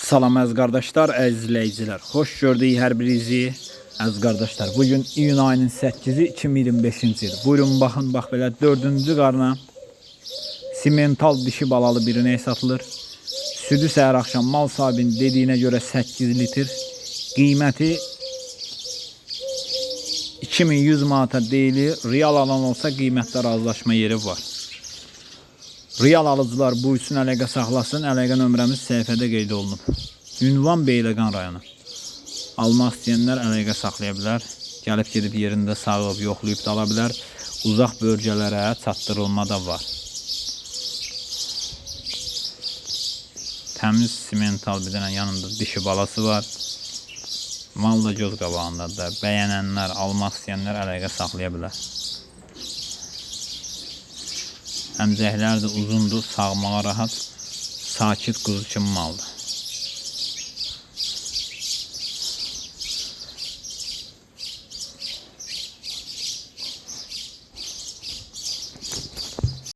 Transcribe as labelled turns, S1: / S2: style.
S1: Salam əziz qardaşlar, əziz izləyicilər. Xoş gördük hər birinizi. Əziz qardaşlar, bugün iyun ayının 8-i 2025-ci il. Buyurun baxın, bax belə 4-cü qarna simental dişi balalı bir inək satılır. Südü səhər axşam mal sahibinin dediyinə görə 8 litr. Qiyməti 2100 manata deyilir. Real alan olsa qiymətdə razılaşma yeri var. Real alıcılar bu üçün əlaqə saxlasın. Əlaqə nömrəmiz səhifədə qeyd olunub. Ünvan Beyləqan rayonu. Almaq istəyənlər əlaqə saxlaya bilər. Gəlib gedib yerində sağıb, yoxlayıb da ala bilər. Uzaq bölgələrə çatdırılma da var. Təmiz simental bir dənə yanında dişi balası var. Mal da göz qabağındadır. Bəyənənlər, almaq istəyənlər əlaqə saxlaya bilər. Əmcəklər də uzundur, sağmağa rahat, sakit quzu kimi maldır.